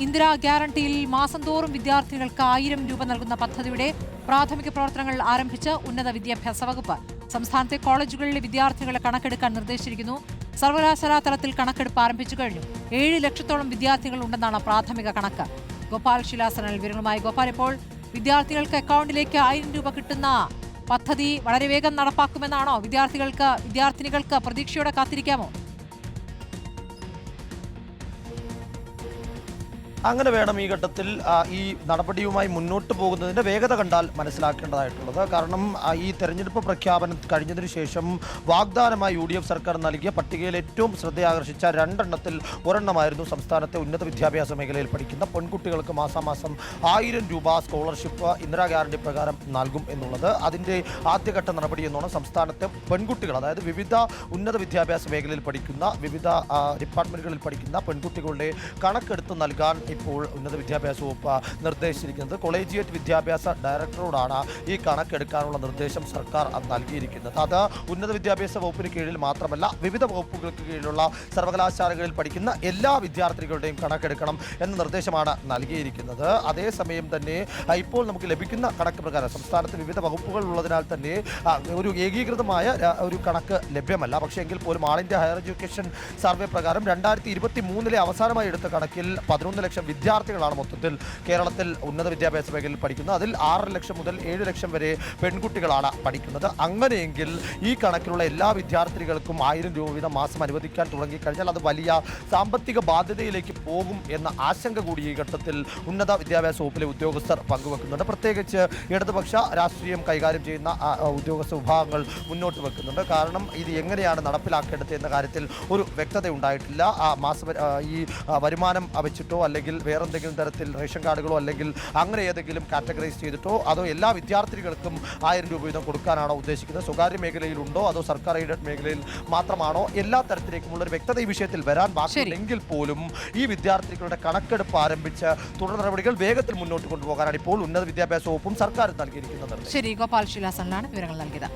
ഇന്ദിരാ ഗ്യാരണ്ടിയിൽ മാസം തോറും വിദ്യാർത്ഥികൾക്ക് 1000 രൂപ നൽകുന്ന പദ്ധതിയുടെ പ്രാഥമിക പ്രവർത്തനങ്ങൾ ആരംഭിച്ച് ഉന്നത വിദ്യാഭ്യാസ വകുപ്പ്. സംസ്ഥാനത്തെ കോളേജുകളിലെ വിദ്യാർത്ഥികളെ കണക്കെടുക്കാൻ നിർദ്ദേശിച്ചിരിക്കുന്നു. സർവകലാശാലാ തലത്തിൽ കണക്കെടുപ്പ് ആരംഭിച്ചു കഴിഞ്ഞു. 7 ലക്ഷത്തോളം വിദ്യാർത്ഥികൾ ഉണ്ടെന്നാണ് പ്രാഥമിക കണക്ക്. ഗോപാൽ ശിലാസനൽ വിവരങ്ങളുമായി. ഗോപാൽ, ഇപ്പോൾ വിദ്യാർത്ഥികൾക്ക് അക്കൗണ്ടിലേക്ക് 1000 രൂപ കിട്ടുന്ന പദ്ധതി വളരെ വേഗം നടപ്പാക്കുമെന്നാണോ വിദ്യാർത്ഥിനികൾക്ക് പ്രതീക്ഷയോടെ കാത്തിരിക്കാമോ? അങ്ങനെ വേണം ഈ ഘട്ടത്തിൽ ഈ നടപടിയുമായി മുന്നോട്ട് പോകുന്നതിൻ്റെ വേഗത കണ്ടാൽ മനസ്സിലാക്കേണ്ടതായിട്ടുള്ളത്. കാരണം ഈ തെരഞ്ഞെടുപ്പ് പ്രഖ്യാപനം കഴിഞ്ഞതിന് ശേഷം വാഗ്ദാനമായി UDF സർക്കാർ നൽകിയ പട്ടികയിൽ ഏറ്റവും ശ്രദ്ധയാകർഷിച്ച 2 എണ്ണത്തിൽ ഒരെണ്ണമായിരുന്നു സംസ്ഥാനത്തെ ഉന്നത വിദ്യാഭ്യാസ മേഖലയിൽ പഠിക്കുന്ന പെൺകുട്ടികൾക്ക് മാസാമാസം 1000 രൂപ സ്കോളർഷിപ്പ് ഇന്ദിരാ ഗ്യാരണ്ടി പ്രകാരം നൽകും എന്നുള്ളത്. അതിൻ്റെ ആദ്യഘട്ട നടപടി എന്നോണം സംസ്ഥാനത്തെ പെൺകുട്ടികൾ, അതായത് വിവിധ ഉന്നത വിദ്യാഭ്യാസ മേഖലയിൽ പഠിക്കുന്ന വിവിധ ഡിപ്പാർട്ട്മെൻറ്റുകളിൽ പഠിക്കുന്ന പെൺകുട്ടികളുടെ കണക്കെടുത്ത് നൽകാൻ ഇപ്പോൾ ഉന്നത വിദ്യാഭ്യാസ വകുപ്പ് നിർദ്ദേശിച്ചിരിക്കുന്നത്. കൊളേജിയേറ്റ് വിദ്യാഭ്യാസ ഡയറക്ടറോടാണ് ഈ കണക്കെടുക്കാനുള്ള നിർദ്ദേശം സർക്കാർ നൽകിയിരിക്കുന്നത്. അത് ഉന്നത വിദ്യാഭ്യാസ വകുപ്പിന് കീഴിൽ മാത്രമല്ല, വിവിധ വകുപ്പുകൾക്ക് കീഴിലുള്ള സർവകലാശാലകളിൽ പഠിക്കുന്ന എല്ലാ വിദ്യാർത്ഥികളുടെയും കണക്കെടുക്കണം എന്ന നിർദ്ദേശമാണ് നൽകിയിരിക്കുന്നത്. അതേസമയം തന്നെ ഇപ്പോൾ നമുക്ക് ലഭിക്കുന്ന കണക്ക് പ്രകാരം സംസ്ഥാനത്ത് വിവിധ വകുപ്പുകൾ ഉള്ളതിനാൽ തന്നെ ഒരു ഏകീകൃതമായ ഒരു കണക്ക് ലഭ്യമല്ല. പക്ഷേ എങ്കിൽ പോലും ആൾ ഇന്ത്യ ഹയർ എഡ്യൂക്കേഷൻ സർവേ പ്രകാരം 2023 അവസാനമായി എടുത്ത കണക്കിൽ 11 ലക്ഷം വിദ്യാർത്ഥികളാണ് മൊത്തത്തിൽ കേരളത്തിൽ ഉന്നത വിദ്യാഭ്യാസ മേഖലയിൽ പഠിക്കുന്നത്. അതിൽ 6 ലക്ഷം മുതൽ 7 ലക്ഷം വരെ പെൺകുട്ടികളാണ് പഠിക്കുന്നത്. അങ്ങനെയെങ്കിൽ ഈ കണക്കിലുള്ള എല്ലാ വിദ്യാർത്ഥികൾക്കും 1000 രൂപ വീതം മാസം അനുവദിക്കാൻ തുടങ്ങിക്കഴിഞ്ഞാൽ അത് വലിയ സാമ്പത്തിക ബാധ്യതയിലേക്ക് പോകും എന്ന ആശങ്ക കൂടി ഈ ഘട്ടത്തിൽ ഉന്നത വിദ്യാഭ്യാസ വകുപ്പിലെ ഉദ്യോഗസ്ഥർ പങ്കുവെക്കുന്നുണ്ട്. പ്രത്യേകിച്ച് ഇടതുപക്ഷ രാഷ്ട്രീയം കൈകാര്യം ചെയ്യുന്ന ഉദ്യോഗസ്ഥ വിഭാഗങ്ങൾ മുന്നോട്ട് വെക്കുന്നുണ്ട്. കാരണം ഇത് എങ്ങനെയാണ് നടപ്പിലാക്കേണ്ടത് എന്ന കാര്യത്തിൽ ഒരു വ്യക്തത ഉണ്ടായിട്ടില്ല. ഈ വരുമാനം വെച്ചിട്ടോ അല്ലെങ്കിൽ വേറെന്തെങ്കിലും തരത്തിൽ റേഷൻ കാർഡുകളോ അല്ലെങ്കിൽ അങ്ങനെ ഏതെങ്കിലും കാറ്റഗറൈസ് ചെയ്തിട്ടോ അതോ എല്ലാ വിദ്യാർത്ഥികൾക്കും 1000 രൂപ വീതം കൊടുക്കാനാണോ ഉദ്ദേശിക്കുന്നത്? സ്വകാര്യ മേഖലയിലുണ്ടോ അതോ സർക്കാർ എയ്ഡഡ് മേഖലയിൽ മാത്രമാണോ? എല്ലാ തരത്തിലേക്കുമുള്ള ഒരു വ്യക്തത ഈ വിഷയത്തിൽ വരാൻ ബാക്കിയുണ്ടെങ്കിൽ പോലും ഈ വിദ്യാർത്ഥികളുടെ കണക്കെടുപ്പ് ആരംഭിച്ച് തുടർ നടപടികൾ വേഗത്തിൽ മുന്നോട്ട് കൊണ്ടുപോകാനാണ് ഇപ്പോൾ ഉന്നത വിദ്യാഭ്യാസ വകുപ്പും സർക്കാരും നൽകിയിരിക്കുന്നത്. ശരി, ഗോപാൽ ശിലാസനിലാണ് വിവരങ്ങൾ നൽകിയത്.